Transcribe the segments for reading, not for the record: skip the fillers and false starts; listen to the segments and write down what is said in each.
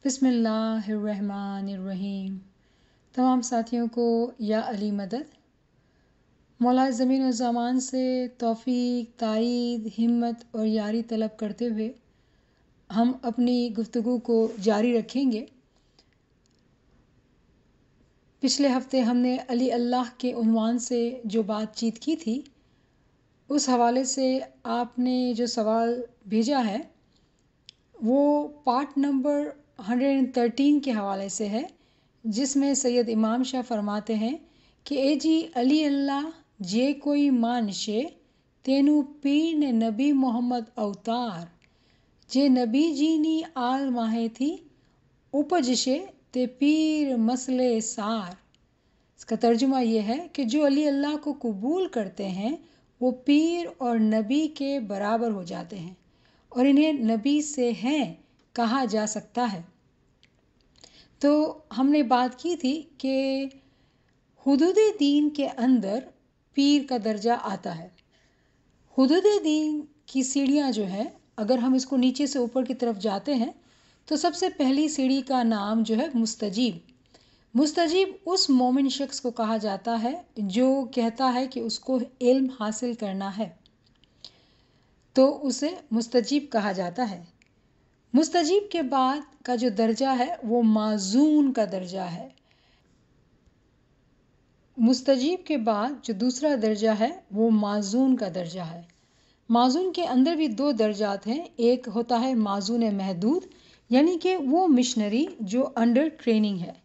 बिस्मिल्लाहिर्रहमानिर्रहीम। तमाम साथियों को या अली मदद। मौला ज़मीन और ज़मान से तौफ़ीक, ताईद, हिम्मत और यारी तलब करते हुए हम अपनी गुफ्तगू को जारी रखेंगे। पिछले हफ्ते हमने अली अल्लाह के उन्वान से जो बातचीत की थी, उस हवाले से आपने जो सवाल भेजा है वो पार्ट नंबर 113 के हवाले से है, जिसमें सैयद इमाम शाह फरमाते हैं कि ए जी अली अल्लाह जे कोई मानशे तेनू पीर ने नबी मोहम्मद अवतार जे नबी जी नी आल माहे थी उपजशे ते पीर मसले सार। इसका तर्जुमा ये है कि जो अली अल्लाह को कबूल करते हैं वो पीर और नबी के बराबर हो जाते हैं और इन्हें नबी से हैं कहा जा सकता है। तो हमने बात की थी कि हुदूद दीन के अंदर पीर का दर्जा आता है। हुदूद दीन की सीढ़ियाँ जो है, अगर हम इसको नीचे से ऊपर की तरफ जाते हैं तो सबसे पहली सीढ़ी का नाम जो है मुस्तजीब। मुस्तजीब उस मोमिन शख्स को कहा जाता है जो कहता है कि उसको इल्म हासिल करना है, तो उसे मुस्तजीब कहा जाता है। मुस्तजीब के बाद का जो दर्जा है वो माजून का दर्जा है। मुस्तजीब के बाद जो दूसरा दर्जा है वो माजून का दर्जा है। माजून के अंदर भी दो दर्जात हैं। एक होता है माजून महदूद, यानी कि वो मिशनरी जो अंडर ट्रेनिंग है,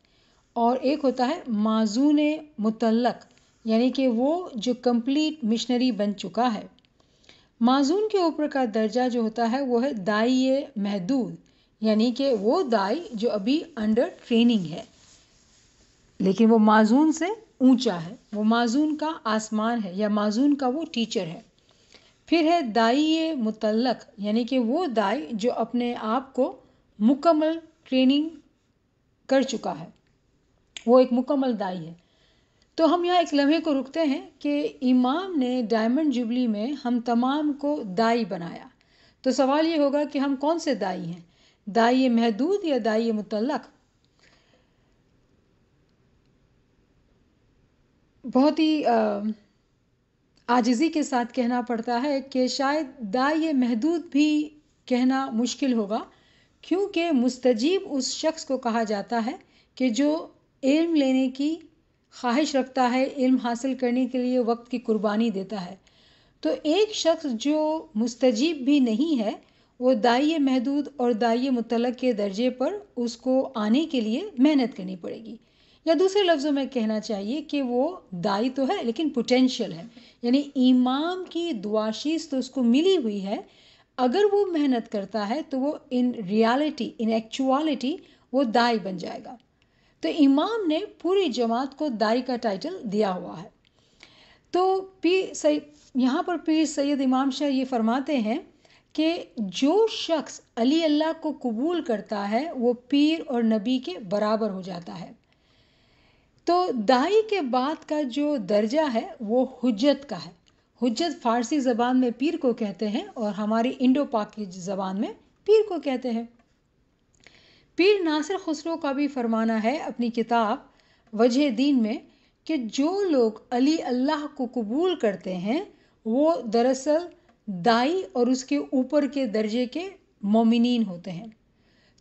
और एक होता है माजून मुतल्लक, यानी कि वो जो कंप्लीट मिशनरी बन चुका है। माजून के ऊपर का दर्जा जो होता है वो है दाई महदूद, यानी कि वो दाई जो अभी अंडर ट्रेनिंग है, लेकिन वो माजून से ऊंचा है, वो माजून का आसमान है या माजून का वो टीचर है। फिर है दाई मुतल्लक, यानी कि वो दाई जो अपने आप को मुकम्मल ट्रेनिंग कर चुका है, वो एक मुकम्मल दाई है। तो हम यहाँ एक लम्हे को रुकते हैं कि इमाम ने डायमंड जुबली में हम तमाम को दाई बनाया। तो सवाल ये होगा कि हम कौन से दाई हैं, दाई महदूद या दाई मुतल्लक? बहुत ही आजिज़ी के साथ कहना पड़ता है कि शायद दाई महदूद भी कहना मुश्किल होगा, क्योंकि मुस्तजीब उस शख्स को कहा जाता है कि जो इल्म लेने की ख्वाहिश रखता है, इल्म हासिल करने के लिए वक्त की कुर्बानी देता है। तो एक शख्स जो मुस्तजीब भी नहीं है, वो दाई महदूद और दाई मुतल्लक के दर्जे पर उसको आने के लिए मेहनत करनी पड़ेगी, या दूसरे लफ्ज़ों में कहना चाहिए कि वो दाई तो है लेकिन पोटेंशियल है, यानी इमाम की दुआशीस तो उसको मिली हुई है। अगर वो मेहनत करता है तो वो इन रियलिटी, इन एक्चुअलिटी वो दाई बन जाएगा। तो इमाम ने पूरी जमात को दाई का टाइटल दिया हुआ है। तो यहाँ पर पीर सैयद इमाम शाह ये फरमाते हैं कि जो शख्स अली अल्लाह को कबूल करता है वो पीर और नबी के बराबर हो जाता है। तो दाई के बाद का जो दर्जा है वो हुज्जत का है। हुज्जत फ़ारसी ज़बान में पीर को कहते हैं और हमारी इंडो पाकी ज़बान में पीर को कहते हैं। पीर नासिर खुसरो का भी फरमाना है अपनी किताब वजह दीन में कि जो लोग अली अल्लाह को कबूल करते हैं वो दरअसल दाई और उसके ऊपर के दर्जे के मोमिनीन होते हैं।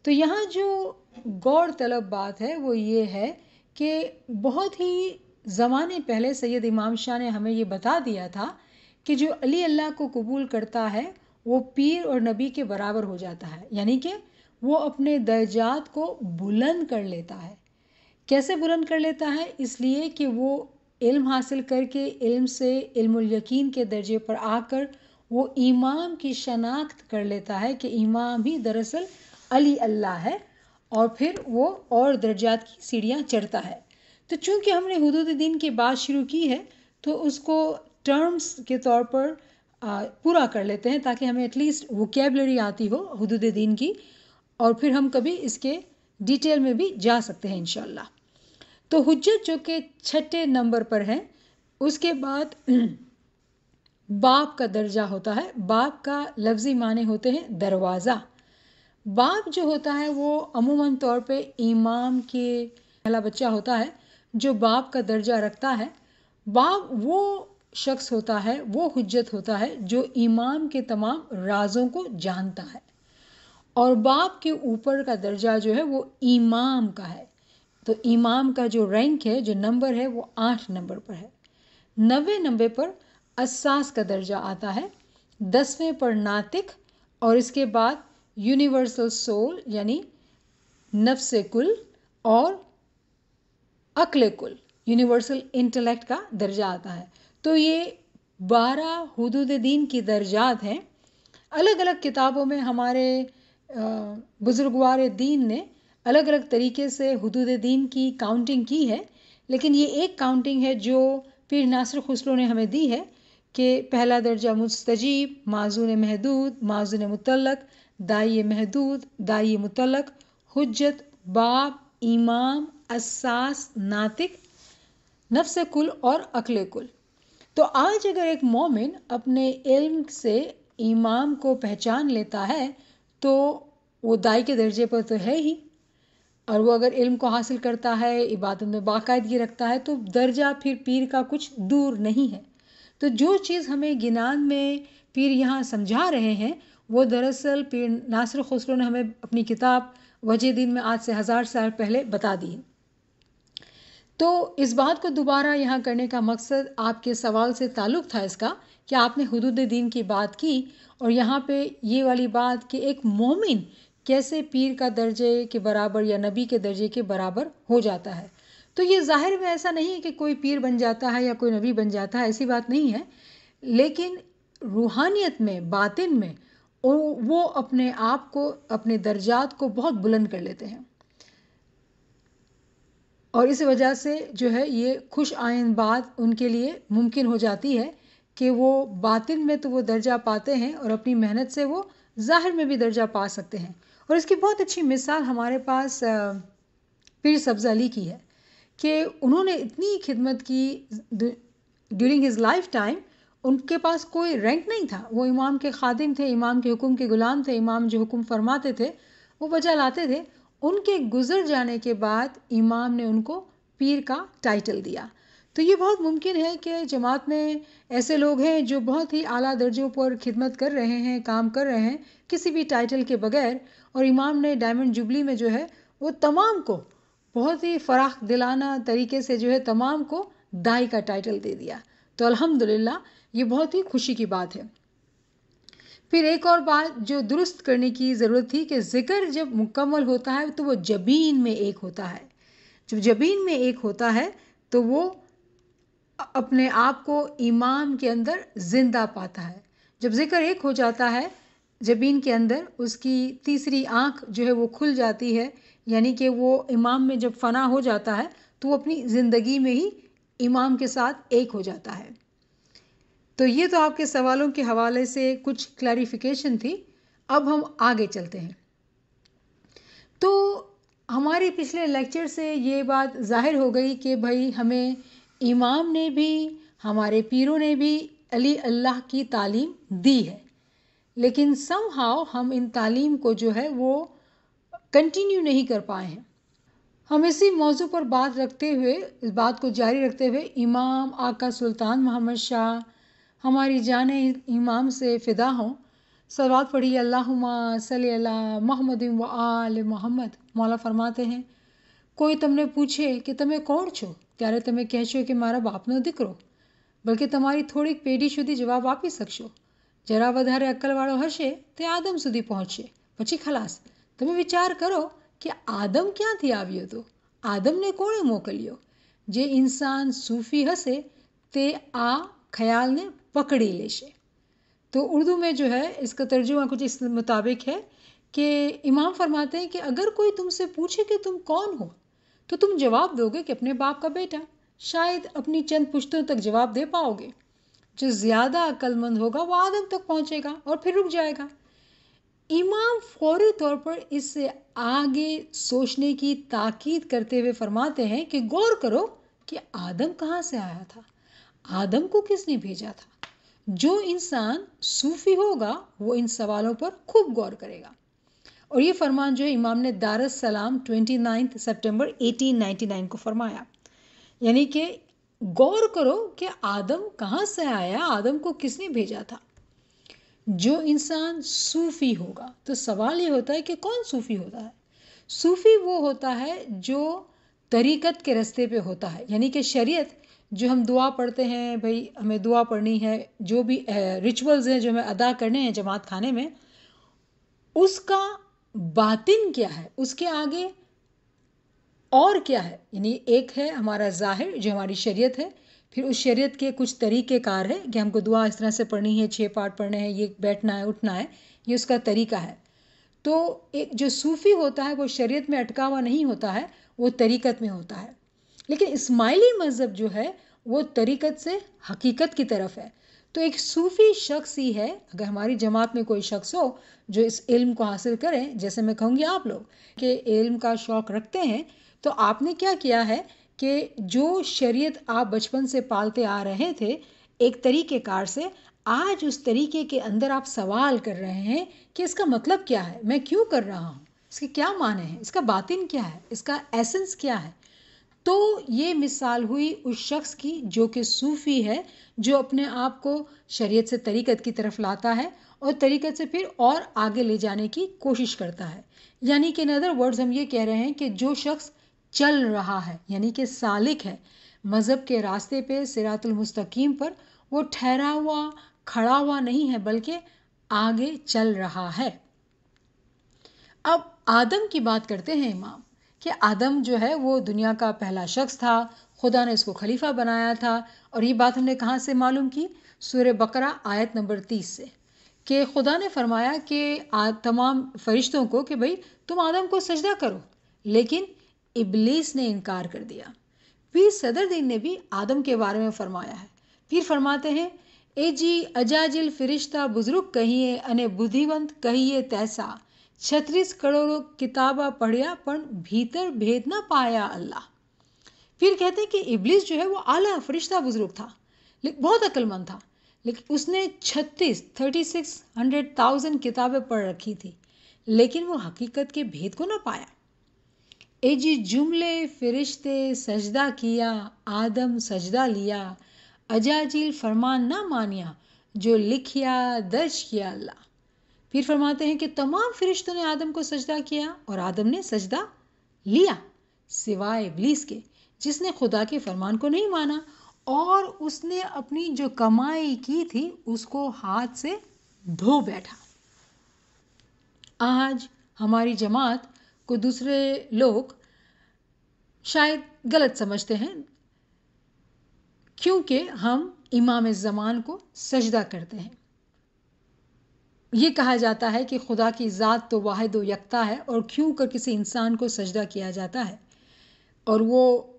तो यहाँ जो गौर तलब बात है वो ये है कि बहुत ही ज़माने पहले सैयद इमाम शाह ने हमें ये बता दिया था कि जो अली अल्लाह को कबूल करता है वो पीर और नबी के बराबर हो जाता है, यानी कि वो अपने दर्जात को बुलंद कर लेता है। कैसे बुलंद कर लेता है? इसलिए कि वो इल्म हासिल करके इल्म से इल्मुल यकीन के दर्जे पर आकर वो इमाम की शनाख्त कर लेता है कि इमाम ही दरअसल अली अल्लाह है, और फिर वो और दर्जात की सीढ़ियाँ चढ़ता है। तो चूँकि हमने हुदूद दीन की बात शुरू की है तो उसको टर्म्स के तौर पर पूरा कर लेते हैं ताकि हमें एटलीस्ट वोकेबलरी आती हो हुदूद दीन की, और फिर हम कभी इसके डिटेल में भी जा सकते हैं इंशाल्लाह। तो हुज्जत जो कि 6 नंबर पर है, उसके बाद बाप का दर्जा होता है। बाप का लफ्ज़ी माने होते हैं दरवाज़ा। बाप जो होता है वो अमूमन तौर पे इमाम के पहला बच्चा होता है जो बाप का दर्जा रखता है। बाप वो शख्स होता है, वो हुज्जत होता है जो इमाम के तमाम राजों को जानता है, और बाप के ऊपर का दर्जा जो है वो इमाम का है। तो इमाम का जो रैंक है, जो नंबर है, वो 8 नंबर पर है। 9वें नंबर पर अस्सास का दर्जा आता है, 10वें पर नातिक, और इसके बाद यूनिवर्सल सोल यानी नफ्स कुल और अक्ल कुल यूनिवर्सल इंटेलेक्ट का दर्जा आता है। तो ये 12 हुदूद दीन की दर्जात हैं। अलग अलग किताबों में हमारे बुजुर्गवार दीन ने अलग अलग तरीके से हुदूद दीन की काउंटिंग की है, लेकिन ये एक काउंटिंग है जो पीर नासिर खुसरो ने हमें दी है कि पहला दर्जा मुस्तजीब, माजून महदूद, माजून मुतल्लक, दाई महदूद, दाई मुतल्लक, हुज्जत, बाप, इमाम, अस्सास, नातिक, नफ्स कुल और अक्ल कुल। तो आज अगर एक मोमिन अपने इल्म से इमाम को पहचान लेता है तो वो दाई के दर्जे पर तो है ही, और वो अगर इल्म को हासिल करता है, इबादत में बाकायदगी रखता है, तो दर्जा फिर पीर का कुछ दूर नहीं है। तो जो चीज़ हमें गिनान में पीर यहाँ समझा रहे हैं वो दरअसल पीर नासिर खुसरो ने हमें अपनी किताब वजह दीन में आज से 1000 साल पहले बता दी। तो इस बात को दोबारा यहाँ करने का मकसद आपके सवाल से ताल्लुक़ था इसका कि आपने हुदूद दीन की बात की, और यहाँ पे ये वाली बात कि एक मोमिन कैसे पीर का दर्जे के बराबर या नबी के दर्जे के बराबर हो जाता है। तो ये ज़ाहिर में ऐसा नहीं है कि कोई पीर बन जाता है या कोई नबी बन जाता है, ऐसी बात नहीं है, लेकिन रूहानियत में, बातिन में वो अपने आप को, अपने दर्जात को बहुत बुलंद कर लेते हैं, और इस वजह से जो है ये खुश आइन बात उनके लिए मुमकिन हो जाती है कि वो बातिन में तो वो दर्जा पाते हैं और अपनी मेहनत से वो ज़ाहिर में भी दर्जा पा सकते हैं। और इसकी बहुत अच्छी मिसाल हमारे पास पीर सब्ज़ अली की है कि उन्होंने इतनी खिदमत की ड्यूरिंग हिज लाइफ टाइम। उनके पास कोई रैंक नहीं था, वो इमाम के खादिम थे, इमाम के हुक्म के ग़ुलाम थे, इमाम जो हुक्म फरमाते थे वो बजा लाते थे। उनके गुजर जाने के बाद इमाम ने उनको पीर का टाइटल दिया। तो ये बहुत मुमकिन है कि जमात में ऐसे लोग हैं जो बहुत ही आला दर्जों पर खिदमत कर रहे हैं, काम कर रहे हैं किसी भी टाइटल के बगैर, और इमाम ने डायमंड जुबली में जो है वो तमाम को बहुत ही फराख दिलाना तरीके से जो है तमाम को दाई का टाइटल दे दिया। तो अल्हम्दुलिल्लाह ये बहुत ही खुशी की बात है। फिर एक और बात जो दुरुस्त करने की ज़रूरत थी कि ज़िक्र जब मुकम्मल होता है तो वो जबीन में एक होता है। जब जबीन में एक होता है तो वो अपने आप को इमाम के अंदर ज़िंदा पाता है। जब ज़िक्र एक हो जाता है जबीन के अंदर, उसकी तीसरी आँख जो है वो खुल जाती है, यानी कि वो इमाम में जब फ़ना हो जाता है तो वो अपनी ज़िंदगी में ही इमाम के साथ एक हो जाता है। तो ये तो आपके सवालों के हवाले से कुछ क्लैरिफिकेशन थी। अब हम आगे चलते हैं। तो हमारे पिछले लेक्चर से ये बात ज़ाहिर हो गई कि भाई हमें इमाम ने भी, हमारे पीरों ने भी अली अल्लाह की तालीम दी है, लेकिन समहाउ हम इन तालीम को जो है वो कंटिन्यू नहीं कर पाए हैं। हम इसी मौजू पर बात रखते हुए, इस बात को जारी रखते हुए, इमाम आका सुल्तान मोहम्मद शाह हमारी जाने इमाम से फ़िदा हों, सलवात पढ़िए अल्लाहुम्मा सल्ली अला मोहम्मद व आल मोहम्मद। मौला फरमाते हैं, कोई તમને પૂછે કે તમે કોણ છો ત્યારે તમે કહેશો કે મારા બાપનો દીકરો, બલકે તમારી થોડીક પેઢી સુધી જવાબ આપી શકશો। જરા વધારે અક્કલવાળો હશે તે આદમ સુધી પહોંચશે, પછી ખલાસ। તમે વિચાર કરો કે આદમ ક્યાંથી આવ્યો હતો, આદમને કોણે મોકલ્યો? જે ઇન્સાન સૂફી હશે તે આ ખ્યાલને पकड़ी लेशे। तो उर्दू में जो है इसका तर्जुमा कुछ इस मुताबिक है कि इमाम फरमाते हैं कि अगर कोई तुमसे पूछे कि तुम कौन हो तो तुम जवाब दोगे कि अपने बाप का बेटा। शायद अपनी चंद पुश्तों तक जवाब दे पाओगे। जो ज़्यादा अक्लमंद होगा वो आदम तक पहुँचेगा और फिर रुक जाएगा। इमाम फौरी तौर पर इससे आगे सोचने की ताकीद करते हुए फरमाते हैं कि गौर करो कि आदम कहाँ से आया था, आदम को किसने भेजा था। जो इंसान सूफी होगा वो इन सवालों पर खूब गौर करेगा और ये फरमान जो है इमाम ने दारुस सलाम 29 सितंबर 1899 को फरमाया। यानी कि गौर करो कि आदम कहाँ से आया, आदम को किसने भेजा था। जो इंसान सूफी होगा, तो सवाल ये होता है कि कौन सूफी होता है। सूफी वो होता है जो तरीकत के रास्ते पे होता है, यानी कि शरीयत जो हम दुआ पढ़ते हैं, भाई हमें दुआ पढ़नी है, जो भी रिचुअल्स हैं जो हमें अदा करने हैं जमात खाने में, उसका बातिन क्या है, उसके आगे और क्या है। यानी एक है हमारा ज़ाहिर जो हमारी शरीयत है, फिर उस शरीयत के कुछ तरीक़ेकार है कि हमको दुआ इस तरह से पढ़नी है, 6 पाठ पढ़ने हैं, ये बैठना है, उठना है, ये उसका तरीका है। तो एक जो सूफ़ी होता है वो शरीयत में अटका हुआ नहीं होता है, वो तरीक़त में होता है। लेकिन इस्माइली मज़हब जो है वो तरीक़त से हकीकत की तरफ है। तो एक सूफ़ी शख्स ही है, अगर हमारी जमात में कोई शख्स हो जो इस इल्म को हासिल करें, जैसे मैं कहूँगी आप लोग कि इल्म का शौक़ रखते हैं, तो आपने क्या किया है कि जो शरीयत आप बचपन से पालते आ रहे थे एक तरीक़ेकार से, आज उस तरीके के अंदर आप सवाल कर रहे हैं कि इसका मतलब क्या है, मैं क्यों कर रहा हूँ, इसके क्या माने हैं, इसका बातिन क्या है, इसका एसेंस क्या है। तो ये मिसाल हुई उस शख्स की जो कि सूफ़ी है, जो अपने आप को शरीयत से तरीक़त की तरफ लाता है और तरीक़त से फिर और आगे ले जाने की कोशिश करता है। यानी कि इन अदर वर्ड्स हम ये कह रहे हैं कि जो शख्स चल रहा है, यानी कि सालिक है मज़हब के रास्ते पे, सिरातुल मुस्तकीम पर, वो ठहरा हुआ खड़ा हुआ नहीं है बल्कि आगे चल रहा है। अब आदम की बात करते हैं इमाम, कि आदम जो है वो दुनिया का पहला शख्स था, खुदा ने इसको खलीफा बनाया था। और ये बात हमने कहाँ से मालूम की, सूरह बकरा आयत नंबर 30 से, कि खुदा ने फरमाया कि तमाम फरिश्तों को कि भाई तुम आदम को सजदा करो, लेकिन इब्लीस ने इनकार कर दिया। फिर सदरुद्दीन ने भी आदम के बारे में फरमाया है। फिर फरमाते हैं, ए जी अजाजिल फरिश्ता बुजुर्ग कहिए अने बुद्धिवंत कहिए तैसा, 36 करोड़ किताबा पढ़िया पण भीतर भेद ना पाया अल्लाह। फिर कहते हैं कि इब्लीस जो है वो आला फरिश्ता बुजुर्ग था, लेकिन बहुत अक्लमंद था, लेकिन उसने 36,100,000 किताबें पढ़ रखी थी, लेकिन वो हकीकत के भेद को ना पाया। ए जी जुमले फरिश्ते सजदा किया, आदम सजदा लिया, अजाजिल फरमान ना मानिया, जो लिखिया दर्ज किया अल्लाह। फिर फरमाते हैं कि तमाम फरिश्तों ने आदम को सजदा किया और आदम ने सजदा लिया, सिवाय इब्लीस के, जिसने खुदा के फरमान को नहीं माना और उसने अपनी जो कमाई की थी उसको हाथ से धो बैठा। आज हमारी जमात को दूसरे लोग शायद गलत समझते हैं, क्योंकि हम इमाम ज़मान को सजदा करते हैं। ये कहा जाता है कि खुदा की ज़ात तो वाहिद व यकता है, और क्यों कर किसी इंसान को सजदा किया जाता है। और वो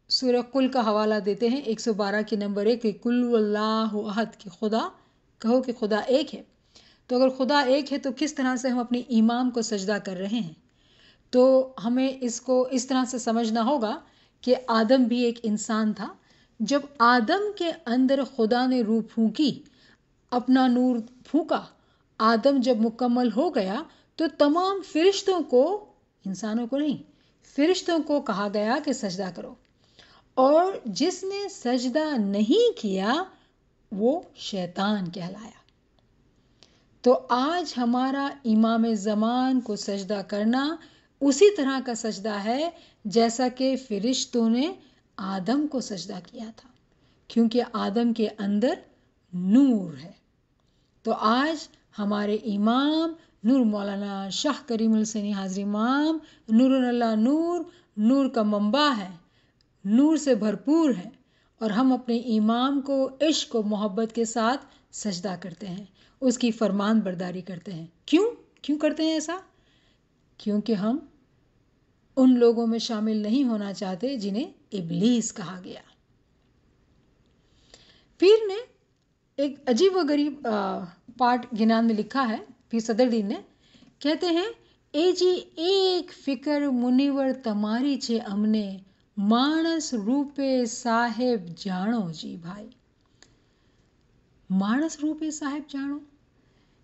सूरह कुल का हवाला देते हैं 112 की नंबर 1 कि कुल वल्लाहु अहद, कि खुदा कहो कि खुदा एक है। तो अगर खुदा एक है तो किस तरह से हम अपने इमाम को सजदा कर रहे हैं। तो हमें इसको इस तरह से समझना होगा कि आदम भी एक इंसान था। जब आदम के अंदर खुदा ने रूह फूंकी, अपना नूर फूंका, आदम जब मुकम्मल हो गया तो तमाम फरिश्तों को, इंसानों को नहीं, फरिश्तों को कहा गया कि सजदा करो, और जिसने सजदा नहीं किया वो शैतान कहलाया। तो आज हमारा इमाम ज़मान को सजदा करना उसी तरह का सजदा है जैसा कि फरिश्तों ने आदम को सजदा किया था, क्योंकि आदम के अंदर नूर है। तो आज हमारे इमाम नूर मौलाना शाह करीमुल हुसैनी हाज़री इमाम नूरुन अल्लाह नूर, नूर का मंबा है, नूर से भरपूर है, और हम अपने इमाम को इश्क और मोहब्बत के साथ सजदा करते हैं, उसकी फरमान बरदारी करते हैं। क्यों करते हैं ऐसा? क्योंकि हम उन लोगों में शामिल नहीं होना चाहते जिन्हें इब्लीस कहा गया। पीर ने एक अजीब व गरीब पाठ गिनान में लिखा है, पीर सदरुद्दीन ने, कहते हैं, ए जी एक फिकर मुनिवर तमारी छे अमने, मानस रूपे साहेब जानो जी भाई। मानस रूपे साहेब जानो,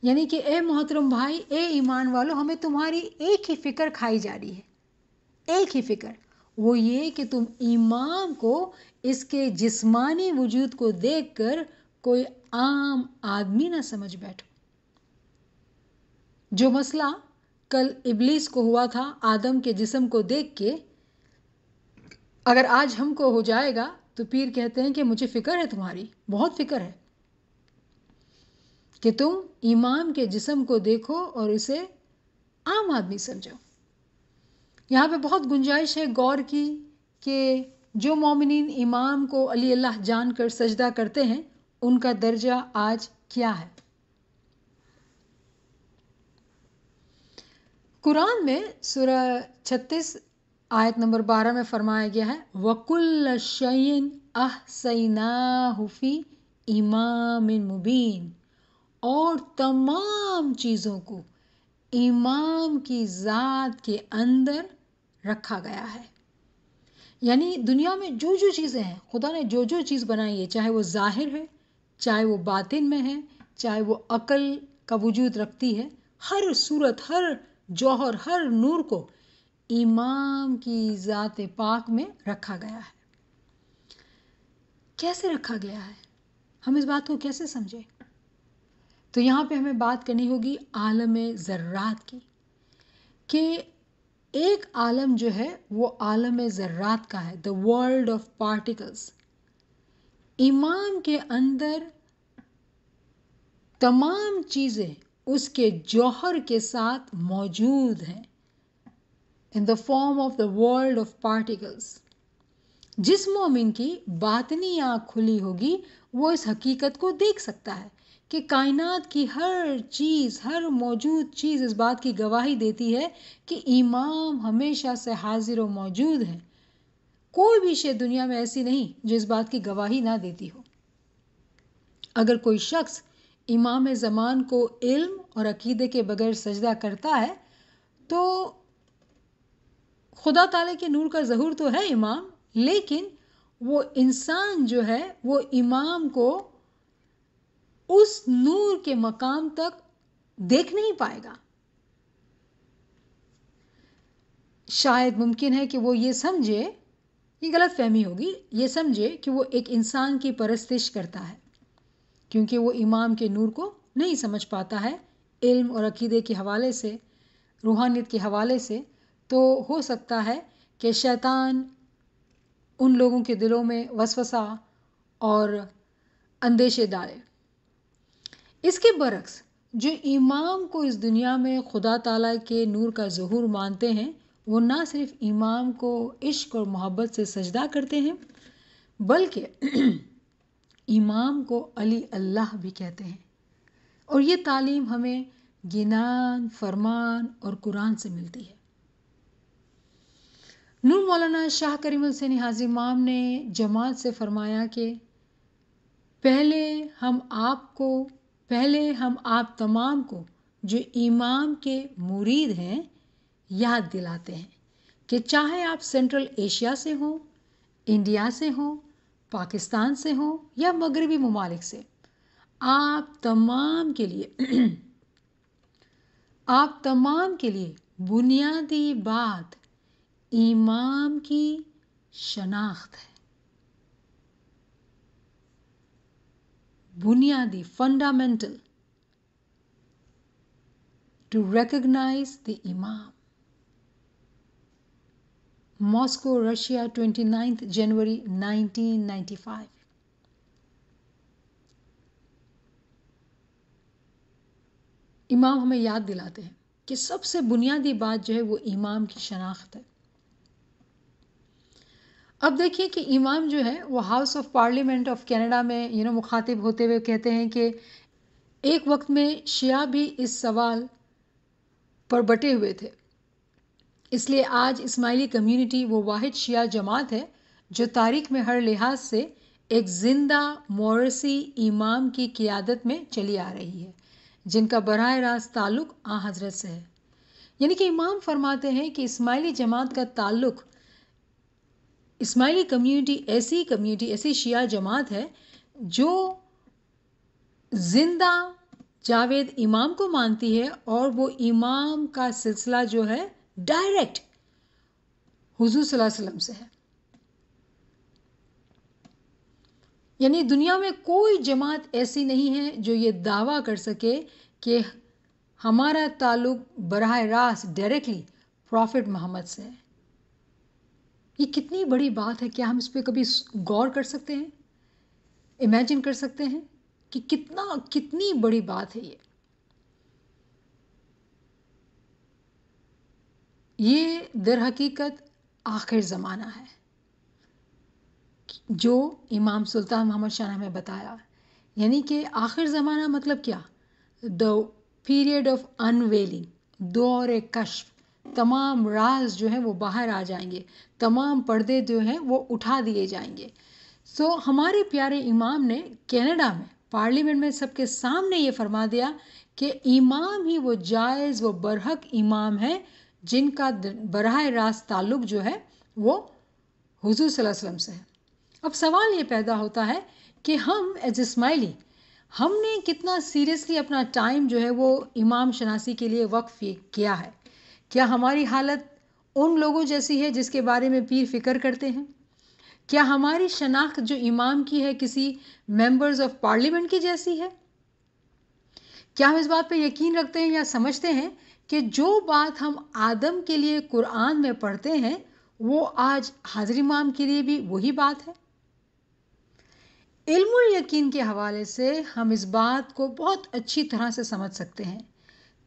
یعنی کہ اے محترم بھائی، اے ایمان والو، ہمیں تمہاری ایک ہی فکر کھائی جا رہی ہے، ایک ہی فکر، وہ یہ کہ تم امام کو اس کے جسمانی وجود کو دیکھ کر کوئی عام آدمی نہ سمجھ بیٹھو۔ جو مسئلہ کل ابلیس کو ہوا تھا آدم کے جسم کو دیکھ کے، اگر آج ہم کو ہو جائے گا تو پیر کہتے ہیں کہ مجھے فکر ہے، تمہاری بہت فکر ہے کہ تم امام کے جسم کو دیکھو اور اسے عام آدمی سمجھو۔ یہاں پہ بہت گنجائش ہے غور کی کہ جو مومنین امام کو علی اللہ جان کر سجدہ کرتے ہیں ان کا درجہ آج کیا ہے۔ قرآن میں سورہ 36 آیت نمبر 12 میں فرمایا گیا ہے وَكُلَّ شَيْءٍ أَحْصَيْنَاهُ فِي إِمَامٍ مُبِينٍ، اور تمام چیزوں کو امام کی ذات کے اندر رکھا گیا ہے۔ یعنی دنیا میں جو جو چیزیں ہیں، خدا نے جو جو چیز بنائی ہے، چاہے وہ ظاہر ہے، چاہے وہ باطن میں ہے، چاہے وہ عقل کا وجود رکھتی ہے، ہر صورت، ہر جوہر، ہر نور کو امام کی ذات پاک میں رکھا گیا ہے۔ کیسے رکھا گیا ہے؟ ہم اس بات کو کیسے سمجھیں؟ تو یہاں پہ ہمیں بات کرنی ہوگی عالم ذرات کی، کہ ایک عالم جو ہے وہ عالم ذرات کا ہے، the world of particles۔ امام کے اندر تمام چیزیں اس کے جوہر کے ساتھ موجود ہیں، in the form of the world of particles۔ جس مومن کی باطنی آنکھ کھلی ہوگی وہ اس حقیقت کو دیکھ سکتا ہے کہ کائنات کی ہر چیز، ہر موجود چیز اس بات کی گواہی دیتی ہے کہ امام ہمیشہ سے حاضر و موجود ہے۔ کوئی بھی شے دنیا میں ایسی نہیں جو اس بات کی گواہی نہ دیتی ہو۔ اگر کوئی شخص امام زمان کو علم اور عقیدے کے بغیر سجدہ کرتا ہے تو خدا تعالیٰ کے نور کا ظہور تو ہے امام، لیکن وہ انسان جو ہے وہ امام کو اس نور کے مقام تک دیکھ نہیں پائے گا۔ شاید ممکن ہے کہ وہ یہ سمجھے، یہ غلط فہمی ہوگی، یہ سمجھے کہ وہ ایک انسان کی پرستش کرتا ہے، کیونکہ وہ امام کے نور کو نہیں سمجھ پاتا ہے علم اور عقیدے کے حوالے سے، روحانیت کے حوالے سے۔ تو ہو سکتا ہے کہ شیطان ان لوگوں کے دلوں میں وسوسہ اور اندیشے ڈالے۔ اس کے برعکس جو امام کو اس دنیا میں خدا تعالیٰ کے نور کا ظہور مانتے ہیں وہ نہ صرف امام کو عشق اور محبت سے سجدہ کرتے ہیں بلکہ امام کو علی اللہ بھی کہتے ہیں، اور یہ تعلیم ہمیں گنان، فرمان اور قرآن سے ملتی ہے۔ نور مولانا شاہ کریم الحسین حاجی امام نے جماعت سے فرمایا کہ پہلے ہم آپ تمام کو جو امام کے مرید ہیں یاد دلاتے ہیں کہ چاہے آپ سینٹرل ایشیا سے ہوں، انڈیا سے ہوں، پاکستان سے ہوں یا مغربی ممالک سے، آپ تمام کے لیے بنیادی بات امام کی شناخت ہے۔ بنیادی، فنڈامنٹل، ٹو ریکگنائز دی امام۔ ماسکو، رشیا، 29 جنوری 1995۔ امام ہمیں یاد دلاتے ہیں کہ سب سے بنیادی بات جو ہے وہ امام کی شناخت ہے۔ اب دیکھیے کہ امام جو ہے وہ house of parliament of Canada میں مخاطب ہوتے ہوئے کہتے ہیں کہ ایک وقت میں شیعہ بھی اس سوال پر بٹے ہوئے تھے، اس لیے آج اسماعیلی کمیونٹی وہ واحد شیعہ جماعت ہے جو تاریخ میں ہر لحاظ سے ایک زندہ مورثی امام کی قیادت میں چلی آ رہی ہے، جن کا براہ راست تعلق آن حضرت سے ہے۔ یعنی کہ امام فرماتے ہیں کہ اسماعیلی جماعت کا تعلق، اسماعیلی کمیونٹی ایسی شیعہ جماعت ہے جو زندہ जावेद इमाम को मानती है और वो इमाम का सिलसिला जो है डायरेक्ट हुजूर सल्लल्लाहु अलैहि वसल्लम से है। यानी दुनिया में कोई जमात ऐसी नहीं है जो ये दावा कर सके कि हमारा ताल्लुक बराह रास्त डायरेक्टली प्रॉफिट मोहम्मद से है। ये कितनी बड़ी बात है, क्या हम इस पर कभी गौर कर सकते हैं, इमेजिन कर सकते हैं कि कितनी बड़ी बात है ये दर हकीकत आखिर ज़माना है जो इमाम सुल्तान मोहम्मद शाह ने हमें बताया। यानी कि आखिर ज़माना मतलब क्या? द पीरियड ऑफ अनवेलिंग, दौर कश्फ, तमाम राज जो है वो बाहर आ जाएंगे, तमाम पर्दे जो हैं वो उठा दिए जाएंगे। सो हमारे प्यारे इमाम ने कनाडा में पार्लियामेंट में सबके सामने ये फरमा दिया कि इमाम ही वो जायज़ वो बरहक इमाम है जिनका बराह रास्त ताल्लुक जो है वो हुजूर सल्लल्लाहु अलैहि वसल्लम से है। अब सवाल ये पैदा होता है कि हम एज इस्माइली हमने कितना सीरियसली अपना टाइम जो है वो इमाम शनासी के लिए वक्फ किया है। क्या हमारी हालत उन लोगों जैसी है जिसके बारे में पीर फिक्र करते हैं? क्या हमारी शनाख्त जो इमाम की है किसी मेंबर्स ऑफ पार्लियामेंट की जैसी है? क्या हम इस बात पे यकीन रखते हैं या समझते हैं कि जो बात हम आदम के लिए कुरान में पढ़ते हैं वो आज हाज़िर इमाम के लिए भी वही बात है? इल्मुल यकीन के हवाले से हम इस बात को बहुत अच्छी तरह से समझ सकते हैं।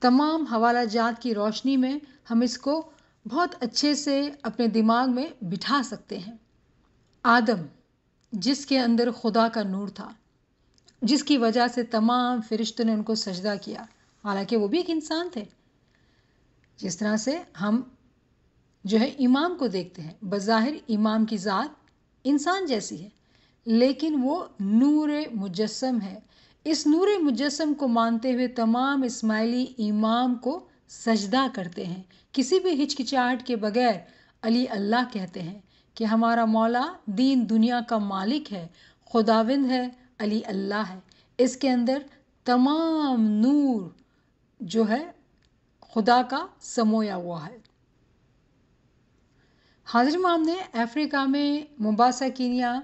तमाम हवाला जात की रोशनी में हम इसको बहुत अच्छे से अपने दिमाग में बिठा सकते हैं। आदम जिसके अंदर खुदा का नूर था, जिसकी वजह से तमाम फरिश्तों ने उनको सजदा किया, हालांकि वो भी एक इंसान थे। जिस तरह से हम जो है इमाम को देखते हैं, बज़ाहिर इमाम की ज़ात इंसान जैसी है, लेकिन वो नूरे मुजस्सम है। इस नूरे मुजस्सम को मानते हुए तमाम इस्माइली इमाम को सजदा करते हैं, किसी भी हिचकिचाहट के बगैर अली अल्लाह कहते हैं कि हमारा मौला दीन दुनिया का मालिक है, खुदाविंद है, अली अल्लाह है। इसके अंदर तमाम नूर जो है खुदा का समोया हुआ है। हाज़िर इमाम ने अफ्रीका में मोम्बासा कीनिया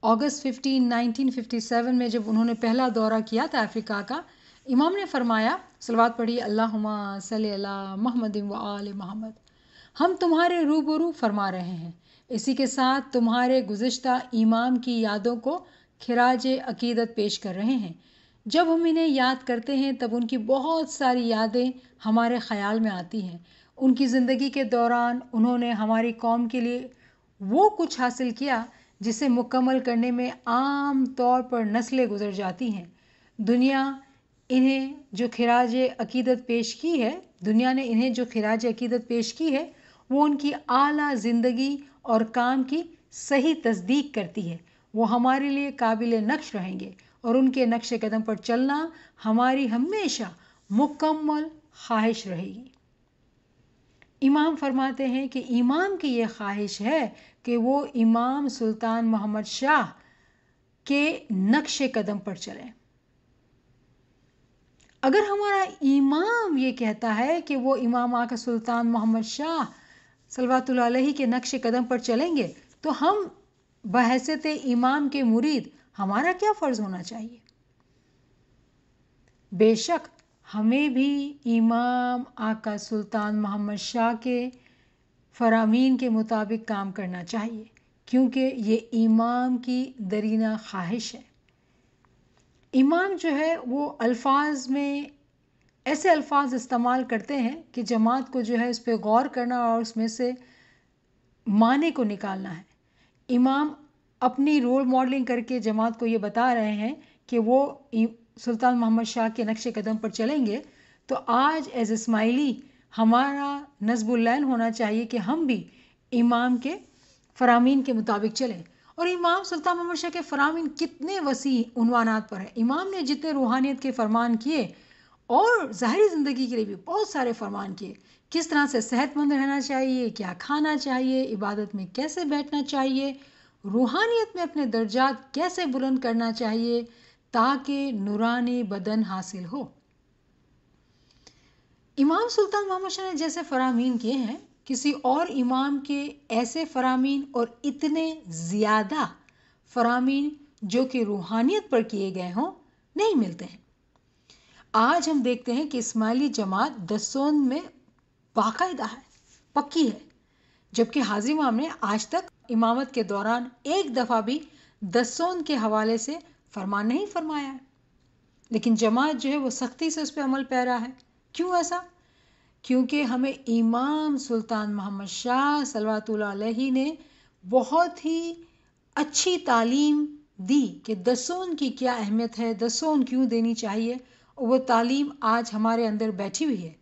अगस्त 15, 1957 में जब उन्होंने पहला दौरा किया था अफ्रीका का, इमाम ने फरमाया, सलवात पढ़ी, अल्लाहुम्मा सल्ली अला मुहम्मदिन व आले मोहम्मद, हम तुम्हारे रूबरू फरमा रहे हैं, इसी के साथ तुम्हारे गुज़िश्ता इमाम की यादों को खिराज अकीदत पेश कर रहे हैं। जब हम इन्हें याद करते हैं तब उनकी बहुत सारी यादें हमारे ख़याल में आती हैं। उनकी ज़िंदगी के दौरान उन्होंने हमारी कौम के लिए वो कुछ हासिल किया जिसे मुकम्मल करने में आम तौर पर नस्लें गुजर जाती हैं। दुनिया ने इन्हें जो खिराज अकीदत पेश की है वो उनकी आला ज़िंदगी और काम की सही तस्दीक करती है। वो हमारे लिए काबिल नक्श रहेंगे और उनके नक्श कदम पर चलना हमारी हमेशा मुकम्मल ख्वाहिश रहेगी। इमाम फरमाते हैं कि इमाम की ये ख्वाहिश है कि वो इमाम सुल्तान मोहम्मद शाह के नक्श कदम पर चलें। अगर हमारा इमाम ये कहता है कि वो इमाम आका सुल्तान मोहम्मद शाह सल्लल्लाहु अलैहि के नक्श कदम पर चलेंगे, तो हम बहैसियत इमाम के मुरीद हमारा क्या फ़र्ज़ होना चाहिए? बेशक हमें भी इमाम आका सुल्तान मोहम्मद शाह के फरामीन के मुताबिक काम करना चाहिए, क्योंकि ये इमाम की दरीना ख्वाहिश है। इमाम जो है वो अल्फाज में ऐसे अल्फाज इस्तेमाल करते हैं कि जमात को जो है उस पर गौर करना और उसमें से माने को निकालना है। इमाम अपनी रोल मॉडलिंग करके जमात को ये बता रहे हैं कि वो सुल्तान मोहम्मद शाह के नक्शे कदम पर चलेंगे। तो आज एज इस्माइली हमारा नज़्बुल-लैन होना चाहिए कि हम भी इमाम के फरामीन के मुताबिक चलें। और इमाम सुल्तान मोहम्मद शाह के फरामीन कितने वसी उन्वानात पर हैं। इमाम ने जितने रूहानियत के फरमान किए और ज़ाहिरी ज़िंदगी के लिए भी बहुत सारे फरमान किए, किस तरह से सेहतमंद रहना चाहिए, क्या खाना चाहिए, इबादत में कैसे बैठना चाहिए, रूहानियत में अपने दर्जात कैसे बुलंद करना चाहिए ताकि नूरानी बदन हासिल हो। امام سلطان محمد شاہ نے جیسے فرامین کیے ہیں، کسی اور امام کے ایسے فرامین اور اتنے زیادہ فرامین جو کہ روحانیت پر کیے گئے ہوں نہیں ملتے ہیں۔ آج ہم دیکھتے ہیں کہ اسماعیلی جماعت دسون میں باقاعدہ ہے، پکی ہے، جبکہ حاضری امام نے آج تک امامت کے دوران ایک دفعہ بھی دسون کے حوالے سے فرمان نہیں فرمایا ہے، لیکن جماعت جو ہے وہ سختی سے اس پہ عمل پیرا ہے۔ کیوں ایسا؟ کیونکہ ہمیں امام سلطان محمد شاہ صلوات اللہ علیہ نے بہت ہی اچھی تعلیم دی کہ دسون کی کیا اہمیت ہے، دسون کیوں دینی چاہیے، اور وہ تعلیم آج ہمارے اندر بیٹھی ہوئی ہے۔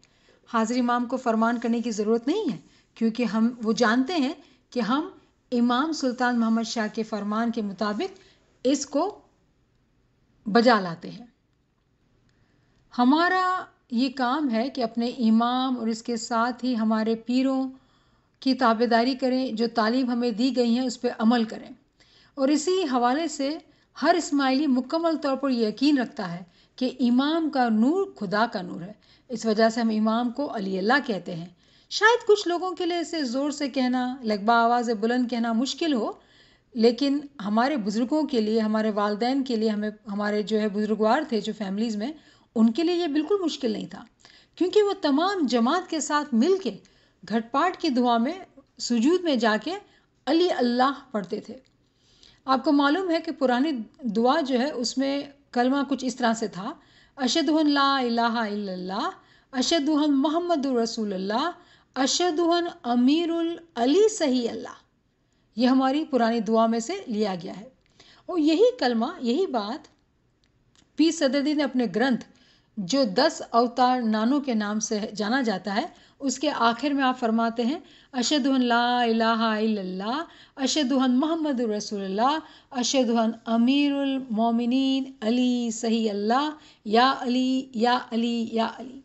حاضر امام کو فرمان کرنے کی ضرورت نہیں ہے، کیونکہ وہ جانتے ہیں کہ ہم امام سلطان محمد شاہ کے فرمان کے مطابق اس کو بجا لاتے ہیں۔ ہمارا یہ کام ہے کہ اپنے امام اور اس کے ساتھ ہی ہمارے پیروں کی تابعداری کریں، جو تعلیم ہمیں دی گئی ہیں اس پہ عمل کریں، اور اسی حوالے سے ہر اسماعیلی مکمل طور پر یقین رکھتا ہے کہ امام کا نور خدا کا نور ہے۔ اس وجہ سے ہم امام کو علی اللہ کہتے ہیں۔ شاید کچھ لوگوں کے لیے اسے زور سے کہنا، لگبا آواز بلند کہنا مشکل ہو، لیکن ہمارے بزرگوں کے لیے، ہمارے والدین کے لیے، ہمارے جو ہے بزرگوار تھے جو فیملیز میں، ان کے لیے یہ بالکل مشکل نہیں تھا، کیونکہ وہ تمام جماعت کے ساتھ مل کے گھٹ پاٹ کی دعا میں سجود میں جا کے علی اللہ پڑھتے تھے۔ آپ کو معلوم ہے کہ پرانی دعا جو ہے اس میں کلمہ کچھ اس طرح سے تھا: اشہد ان لا الہ الا اللہ، اشہد ان محمد رسول اللہ، اشہد ان امیر العلی صحیح اللہ۔ یہ ہماری پرانی دعا میں سے لیا گیا ہے، اور یہی کلمہ، یہی بات پیر صدردی نے اپنے گرنتھ جو 10 اوتار نانوں کے نام سے جانا جاتا ہے، اس کے آخر میں آپ فرماتے ہیں: اشہد ان لا الہ الا اللہ، اشہد ان محمد رسول اللہ، اشہد ان امیر المومنین علی صحیح اللہ، یا علی یا علی یا علی۔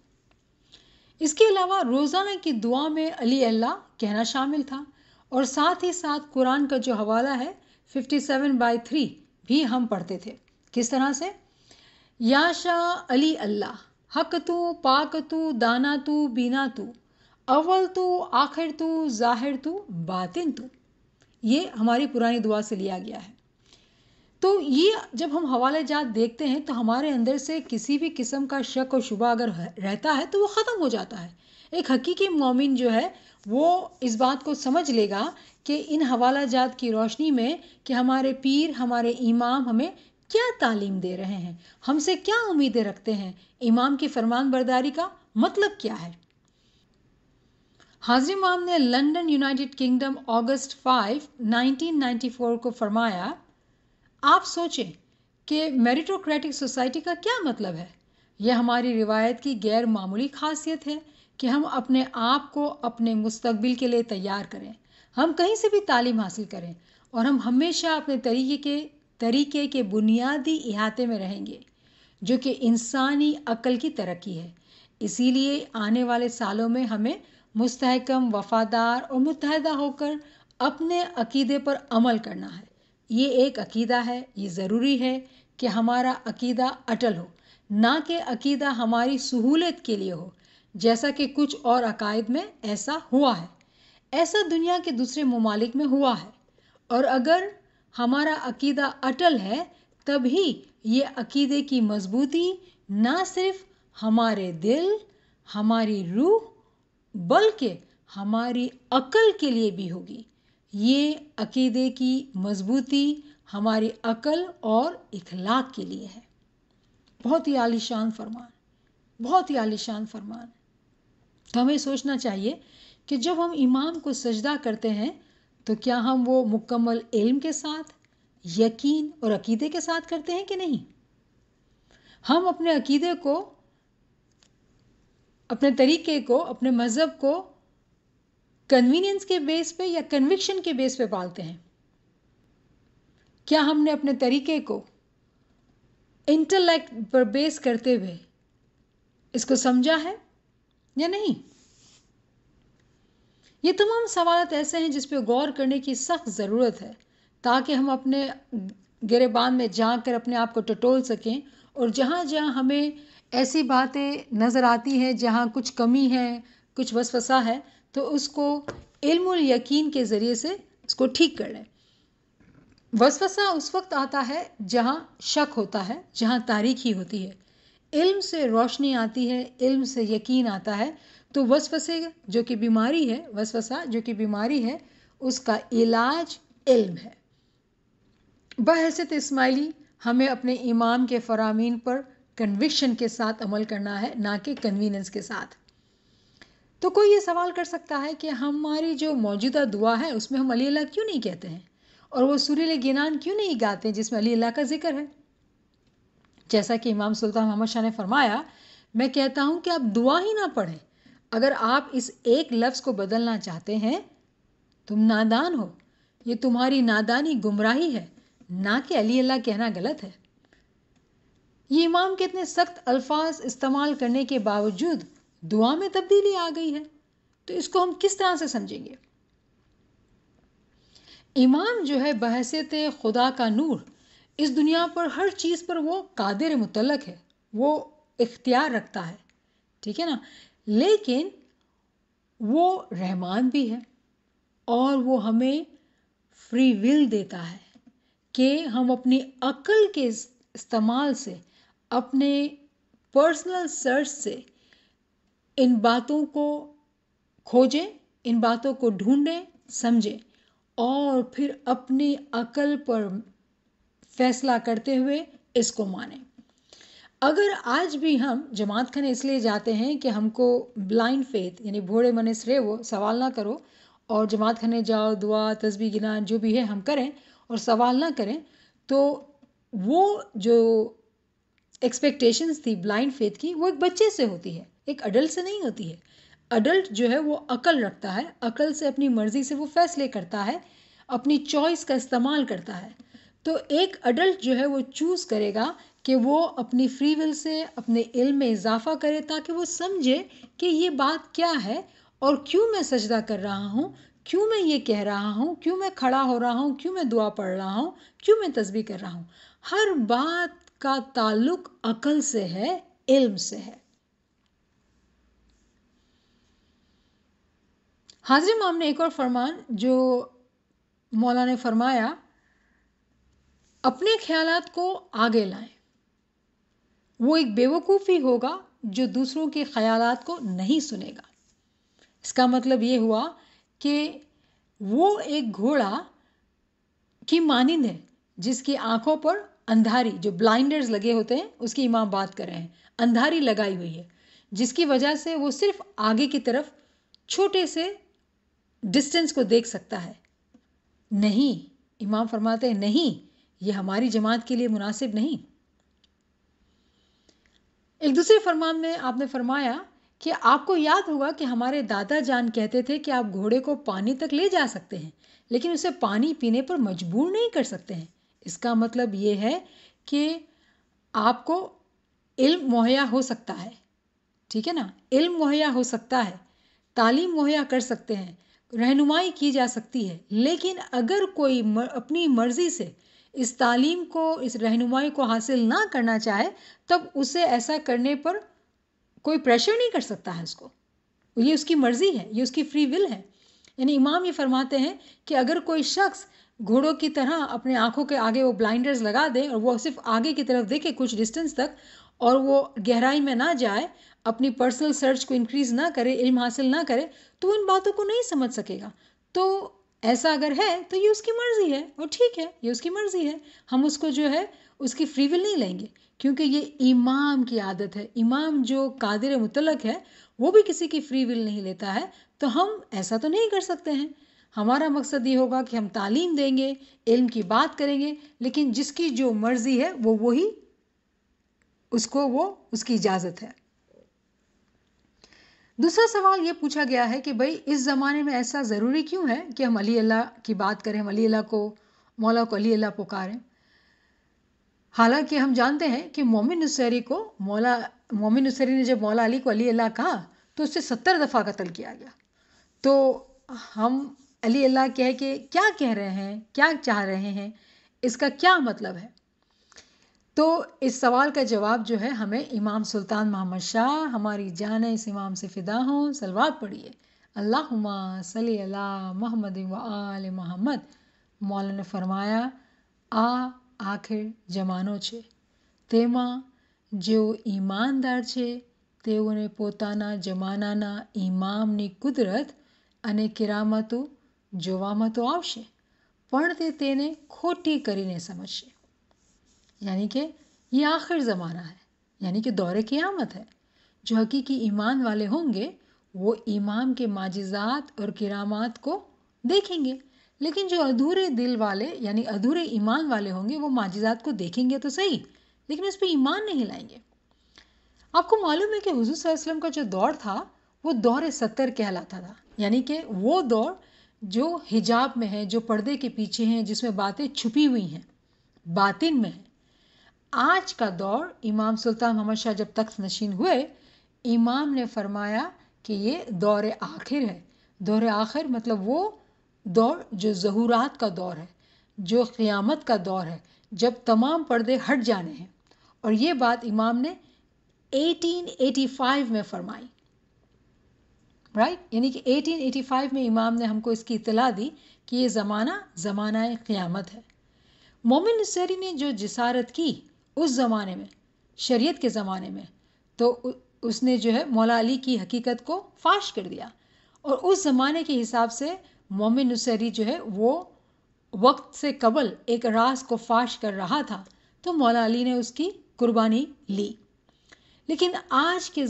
اس کے علاوہ روزانہ کی دعا میں علی اللہ کہنا شامل تھا، اور ساتھ ہی ساتھ قرآن کا جو حوالہ ہے 57/3 بھی ہم پڑھتے تھے۔ کس طرح سے؟ یا شاہ علی اللہ، حق تو، پاک تو، دانا تو، بینا تو، اول تو، آخر تو، ظاہر تو، باطن تو۔ یہ ہماری پرانی دعا سے لیا گیا ہے۔ تو یہ جب ہم حوالے جات دیکھتے ہیں تو ہمارے اندر سے کسی بھی قسم کا شک اور شبہ اگر رہتا ہے تو وہ ختم ہو جاتا ہے۔ ایک حقیقی مومن جو ہے وہ اس بات کو سمجھ لے گا کہ ان حوالہ جات کی روشنی میں کہ ہمارے پیر، ہمارے امام ہمیں کیا تعلیم دے رہے ہیں، ہم سے کیا امیدیں رکھتے ہیں، امام کی فرمان برداری کا مطلب کیا ہے۔ حاضر امام نے لندن، یونائٹڈ کنگڈم، اگست 5، 1994 کو فرمایا: آپ سوچیں کہ میریٹوکریٹک سوسائٹی کا کیا مطلب ہے۔ یہ ہماری روایت کی غیر معمولی خاصیت ہے کہ ہم اپنے آپ کو اپنے مستقبل کے لیے تیار کریں، ہم کہیں سے بھی تعلیم حاصل کریں، اور ہم ہمیشہ اپنے طریقے کے بنیادی احاطے میں رہیں گے، جو کہ انسانی عقل کی ترقی ہے۔ اسی لیے آنے والے سالوں میں ہمیں مستحکم، وفادار اور متحدہ ہو کر اپنے عقیدے پر عمل کرنا ہے۔ یہ ایک عقیدہ ہے، یہ ضروری ہے کہ ہمارا عقیدہ اٹل ہو، نہ کہ عقیدہ ہماری سہولت کے لیے ہو، جیسا کہ کچھ اور عقائد میں ایسا ہوا ہے۔ ایسا دنیا کے دوسرے ممالک میں ہوا ہے، اور اگر ہمارا عقیدہ اٹل ہے تب ہی یہ عقیدے کی مضبوطی نہ صرف ہمارے دل، ہماری روح، بلکہ ہماری عقل کے لیے بھی ہوگی۔ یہ عقیدے کی مضبوطی ہماری عقل اور اخلاق کے لیے ہے۔ بہت ہی عالی شان فرمان، بہت ہی عالی شان فرمان۔ تو ہمیں سوچنا چاہیے کہ جب ہم امام کو سجدہ کرتے ہیں تو کیا ہم وہ مکمل علم کے ساتھ، یقین اور عقیدے کے ساتھ کرتے ہیں کہ نہیں؟ ہم اپنے عقیدے کو، اپنے طریقے کو، اپنے مذہب کو کنوینئنس کے بیس پہ یا کنوکشن کے بیس پہ پالتے ہیں؟ کیا ہم نے اپنے طریقے کو انٹلیکٹ پر بیس کرتے ہوئے اس کو سمجھا ہے یا نہیں؟ یہ تمام سوالات ایسے ہیں جس پہ غور کرنے کی سخت ضرورت ہے، تاکہ ہم اپنے گریبان میں جھانک کر اپنے آپ کو ٹٹول سکیں، اور جہاں جہاں ہمیں ایسی باتیں نظر آتی ہیں جہاں کچھ کمی ہے، کچھ وسوسہ ہے، تو اس کو علم و یقین کے ذریعے سے اس کو ٹھیک کر لیں۔ وسوسہ اس وقت آتا ہے جہاں شک ہوتا ہے، جہاں تاریکی ہوتی ہے۔ علم سے روشنی آتی ہے، علم سے یقین آتا ہے، تو وسوسے جو کہ بیماری ہے، وسوسہ جو کہ بیماری ہے، اس کا علاج علم ہے۔ بحیثیت اسماعیلی ہمیں اپنے امام کے فرامین پر کنوکشن کے ساتھ عمل کرنا ہے، نہ کہ کنویننس کے ساتھ۔ تو کوئی یہ سوال کر سکتا ہے کہ ہماری جو موجودہ دعا ہے اس میں ہم علی اللہ کیوں نہیں کہتے ہیں، اور وہ سورہ گنان کیوں نہیں گاتے ہیں جس میں علی اللہ کا ذکر ہے؟ جیسا کہ امام سلطان محمد شاہ نے فرمایا، میں کہتا ہوں کہ آپ دعا ہی نہ پڑھیں، اگر آپ اس ایک لفظ کو بدلنا چاہتے ہیں تم نادان ہو، یہ تمہاری نادانی گمراہی ہے، نہ کہ علی اللہ کہنا غلط ہے۔ یہ امام کے اتنے سخت الفاظ استعمال کرنے کے باوجود دعا میں تبدیلی آ گئی ہے، تو اس کو ہم کس طرح سے سمجھیں گے؟ امام جو ہے بحیثیت خدا کا نور، اس دنیا پر ہر چیز پر وہ قادر مطلق ہے، وہ اختیار رکھتا ہے، ٹھیک ہے نا، لیکن وہ رحمان بھی ہے، اور وہ ہمیں فری ول دیتا ہے کہ ہم اپنی عقل کے استعمال سے، اپنے پرسنل سرچ سے ان باتوں کو کھوجیں، ان باتوں کو ڈھونڈیں، سمجھیں، اور پھر اپنی عقل پر فیصلہ کرتے ہوئے اس کو مانیں۔ اگر آج بھی ہم جماعت خانے اس لیے جاتے ہیں کہ ہم کو بلائنڈ فیتھ، یعنی بھوڑے من سرے وہ سوال نہ کرو، اور جماعت خانے جاؤ، دعا تسبیح گنان جو بھی ہے ہم کریں اور سوال نہ کریں، تو وہ جو ایکسپیکٹیشنز تھی بلائنڈ فیتھ کی، وہ ایک بچے سے ہوتی ہے، ایک اڈلٹ سے نہیں ہوتی ہے۔ اڈلٹ جو ہے وہ عقل رکھتا ہے، عقل سے اپنی مرضی سے وہ فیصلے کرتا ہے، اپنی چوائس کا استعمال کرتا ہے۔ تو ایک اڈلٹ جو ہے وہ چوز کرے گا کہ وہ اپنی فری ول سے اپنے علم میں اضافہ کرے، تاکہ وہ سمجھے کہ یہ بات کیا ہے، اور کیوں میں سجدہ کر رہا ہوں، کیوں میں یہ کہہ رہا ہوں، کیوں میں کھڑا ہو رہا ہوں، کیوں میں دعا پڑھ رہا ہوں، کیوں میں تسبیح کر رہا ہوں۔ ہر بات کا تعلق عقل سے ہے، علم سے ہے۔ حاضر امام نے ایک اور فرمان جو مولا نے فرمایا، اپنے خیالات کو آگے لائیں، وہ ایک بیوقوفی ہوگا جو دوسروں کے خیالات کو نہیں سنے گا۔ اس کا مطلب یہ ہوا کہ وہ ایک گھوڑا کی مانند ہے جس کی آنکھوں پر اندھاری، جو بلائنڈرز لگے ہوتے ہیں اس کی امام بات کر رہے ہیں، اندھاری لگائی ہوئی ہے، جس کی وجہ سے وہ صرف آگے کی طرف چھوٹے سے ڈسٹینس کو دیکھ سکتا ہے۔ نہیں، امام فرماتے ہیں نہیں، یہ ہماری جماعت کے لیے مناسب نہیں۔ ایک دوسرے فرمان میں آپ نے فرمایا کہ آپ کو یاد ہوگا کہ ہمارے دادا جان کہتے تھے کہ آپ گھوڑے کو پانی تک لے جا سکتے ہیں، لیکن اسے پانی پینے پر مجبور نہیں کر سکتے ہیں۔ اس کا مطلب یہ ہے کہ آپ کو علم مہیا ہو سکتا ہے، ٹھیک ہے نا، علم مہیا ہو سکتا ہے، تعلیم مہیا کر سکتے ہیں، رہنمائی کی جا سکتی ہے، لیکن اگر کوئی اپنی مرضی سے اس تعلیم کو، اس رہنمائی کو حاصل نہ کرنا چاہے، تب اسے ایسا کرنے پر کوئی پریشر نہیں کر سکتا ہے اس کو، یہ اس کی مرضی ہے، یہ اس کی فری ول ہے۔ یعنی امام یہ فرماتے ہیں کہ اگر کوئی شخص گھوڑوں کی طرح اپنے آنکھوں کے آگے وہ بلائنڈرز لگا دے اور وہ صرف آگے کی طرف دیکھے کچھ ڈسٹینس تک، اور وہ گہرائی میں نہ جائے، اپنی پرسنل سرچ کو انکریز نہ کرے، علم حاصل نہ کرے، تو وہ ان باتوں کو نہیں سمجھ سکے گا۔ تو ایسا اگر ہے تو یہ اس کی مرضی ہے، اور ٹھیک ہے، یہ اس کی مرضی ہے، ہم اس کو جو ہے اس کی فری ول نہیں لیں گے، کیونکہ یہ امام کی عادت ہے۔ امام جو قادر مطلق ہے وہ بھی کسی کی فری ول نہیں لیتا ہے، تو ہم ایسا تو نہیں کر سکتے ہیں۔ ہمارا مقصد یہ ہوگا کہ ہم تعلیم دیں گے، علم کی بات کریں گے، لیکن جس کی جو مرضی ہے وہ وہی، اس کو وہ اس کی اجازت ہے۔ دوسرا سوال یہ پوچھا گیا ہے کہ بھئی اس زمانے میں ایسا ضروری کیوں ہے کہ ہم علی اللہ کی بات کریں، ہم علی اللہ کو، مولا کو علی اللہ پکاریں؟ حالانکہ ہم جانتے ہیں کہ مومن نصیری نے جب مولا علی کو علی اللہ کہا تو اسے 70 دفعہ قتل کیا گیا۔ تو ہم علی اللہ کہہ رہے ہیں، کیا چاہ رہے ہیں، اس کا کیا مطلب ہے؟ تو اس سوال کا جواب جو ہے ہمیں امام سلطان محمد شاہ ہماری جان اس امام سے فدا ہوں صلوات پڑھیے اللہم صلی علی محمد و آل محمد. مولانا نے فرمایا આખર જમાનો છે તેમાં જેઓ ઈમાનદાર છે તેઓને પોતાના જમાનાના ઇમામની કુદરત અને કિરામતો જોવામાં તો આવશે પણ તે તેને ખોટી કરીને સમજશે. یعنی کہ یہ آخر زمانہ ہے، یعنی کہ دور قیامت ہے. جو حقیقی ایمان والے ہوں گے وہ امام کے معجزات اور کرامات کو دیکھیں گے، لیکن جو ادھورے دل والے یعنی ادھورے ایمان والے ہوں گے وہ معجزات کو دیکھیں گے تو صحیح لیکن اس پہ ایمان نہیں لائیں گے. آپ کو معلوم ہے کہ حضور صلی اللہ علیہ وسلم کا جو دور تھا وہ دور 70 کہلاتا تھا، یعنی کہ وہ دور جو حجاب میں ہے، جو پردے کے پیچھے ہیں، جس میں باتیں چھپی ہوئی ہیں، باطن میں ہیں. آج کا دور امام سلطان محمد شاہ جب تخت نشین ہوئے، امام نے فرمایا کہ یہ دور آخر ہے. دور آخر مطلب وہ دور جو ظہورات کا دور ہے، جو قیامت کا دور ہے، جب تمام پردے ہٹ جانے ہیں. اور یہ بات امام نے 1885 میں فرمائی، رائٹ، یعنی کہ 1885 میں امام نے ہم کو اس کی اطلاع دی کہ یہ زمانہ قیامت ہے. مومن نصیری نے جو جسارت کی اس زمانے میں، شریعت کے زمانے میں، تو اس نے جو ہے مولا علی کی حقیقت کو فاش کر دیا. اور اس زمانے کے حساب سے مومن نصیری جو ہے وہ وقت سے قبل ایک راز کو فاش کر رہا تھا، تو مولا علی نے اس کی قربانی لی. لیکن آج کے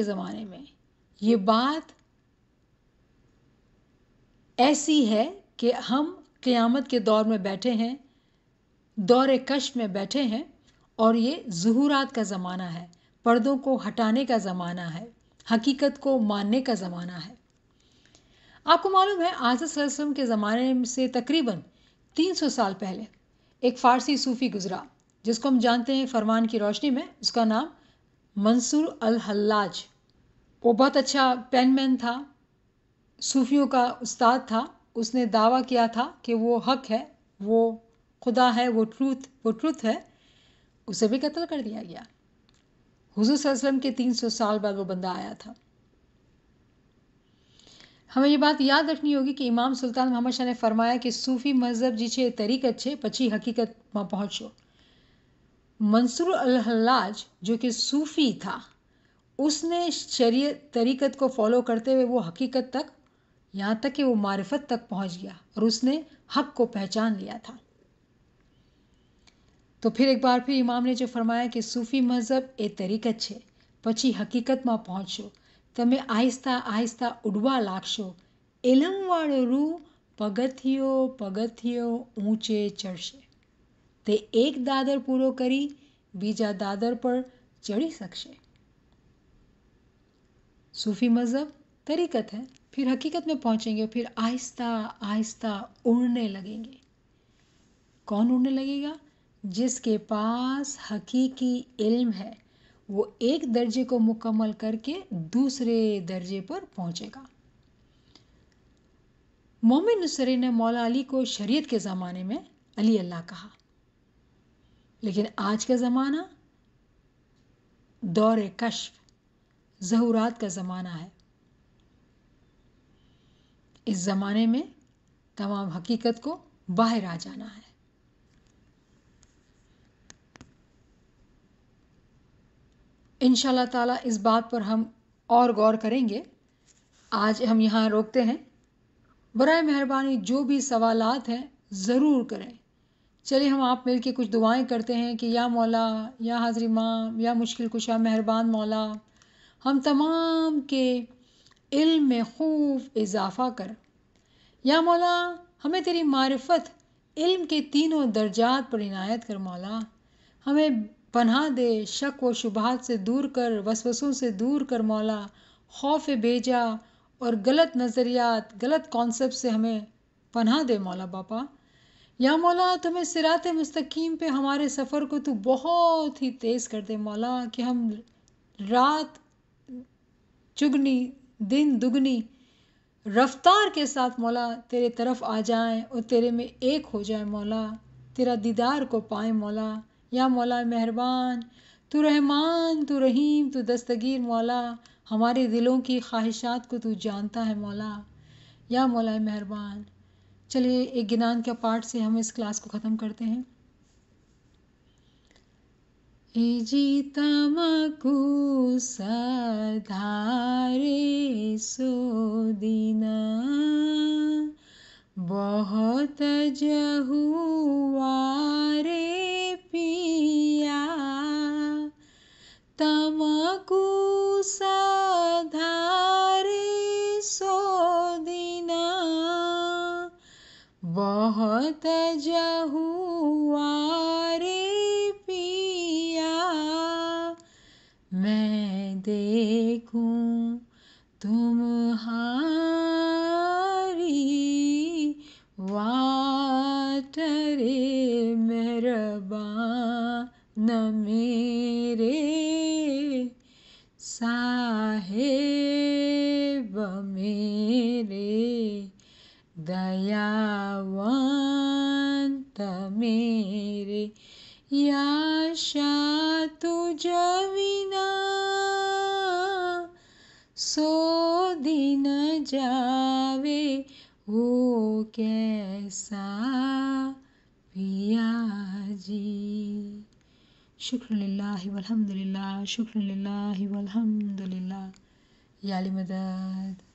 زمانے میں یہ بات ایسی ہے کہ ہم قیامت کے دور میں بیٹھے ہیں، دور کشف میں بیٹھے ہیں، اور یہ ظہورات کا زمانہ ہے، پردوں کو ہٹانے کا زمانہ ہے، حقیقت کو ماننے کا زمانہ ہے. آپ کو معلوم ہے آج صلی اللہ علیہ وسلم کے زمانے سے تقریباً 300 سال پہلے ایک فارسی صوفی گزرا جس کو ہم جانتے ہیں فرمان کی روشنی میں، اس کا نام منصور الحلاج. وہ بہت اچھا پین مین تھا، صوفیوں کا استاد تھا. اس نے دعویٰ کیا تھا کہ وہ حق ہے، وہ خدا ہے، وہ ٹروتھ ہے. اسے بھی قتل کر دیا گیا. حضور صلی اللہ علیہ وسلم کے 300 سال بعد وہ بندہ آیا تھا. ہمیں یہ بات یاد رکھنی ہوگی کہ امام سلطان محمد شاہ نے فرمایا کہ صوفی مذہب جی چھے طریقت چھے پچھی حقیقت میں پہنچو. منصور الحلاج جو کہ صوفی تھا، اس نے شریعت طریقت کو فالو کرتے ہوئے وہ حقیقت تک، یہاں تک کہ وہ معرفت تک پہنچ گیا اور اس نے حق کو پہچان لیا تھا. تو پھر ایک بار پھر امام نے جو فرمایا کہ صوفی مذہب اے طریقت چھے پچھی حقیقت میں پہنچو، તમે આહિસ્તા આહિસ્તા ઉડવા લાગશો, એલમવાળો રૂ પગથિયો ઊંચે ચડશે. તે એક દાદર પૂરો કરી બીજા દાદર પર ચડી શકશે. صوفی مذہب طریقت ہے، پھر حقیقت میں پہنچیں گے، پھر آہستہ آہستہ اڑنے لگیں گے. کون اڑنے لگے گا؟ جس کے پاس حقیقی علم ہے وہ ایک درجے کو مکمل کر کے دوسرے درجے پر پہنچے گا. مومن نصری نے مولا علی کو شریعت کے زمانے میں علی اللہ کہا، لیکن آج کا زمانہ دور کشف، ظہورات کا زمانہ ہے. اس زمانے میں تمام حقیقت کو باہر آ جانا ہے. انشاءاللہ تعالیٰ اس بات پر ہم اور غور کریں گے. آج ہم یہاں روکتے ہیں. برائے مہربانی جو بھی سوالات ہیں ضرور کریں. چلیے ہم آپ مل کے کچھ دعائیں کرتے ہیں کہ یا مولا، یا حاضر امام، یا مشکل کشا مہربان مولا، ہم تمام کے علم میں خوب اضافہ کر. یا مولا ہمیں تیری معرفت علم کے تینوں درجات پر عنایت کر. مولا ہمیں پناہ دے، شک و شبہات سے دور کر، وسوسوں سے دور کر. مولا خوف بیجا اور غلط نظریات، غلط کانسیپٹ سے ہمیں پناہ دے. مولا باپا یا مولا تمہیں صراط مستقیم پہ ہمارے سفر کو تو بہت ہی تیز کر دے. مولا کہ ہم رات چگنی دن دگنی رفتار کے ساتھ مولا تیرے طرف آ جائیں اور تیرے میں ایک ہو جائیں. مولا تیرا دیدار کو پائیں مولا. یا مولا مہربان، تو رحمان، تو رحیم، تو دستگیر مولا، ہمارے دلوں کی خواہشات کو تو جانتا ہے مولا. یا مولا مہربان. چلیے ایک گنان کا پارٹ سے ہم اس کلاس کو ختم کرتے ہیں. تمکو سدھارے سو دینا بہت جہوارے پیا. تمکو سدھارے سو دینا بہت جہوارے پیا. میں دیکھوں تمہاری واٹرے مہربان میرے صاحب میرے دیاونت میرے. یاشا تجھوینا سو دن جاوے وہ کیسا پیا جی. شکر للہ والحمد للہ، شکر للہ والحمد للہ. یا علی مدد.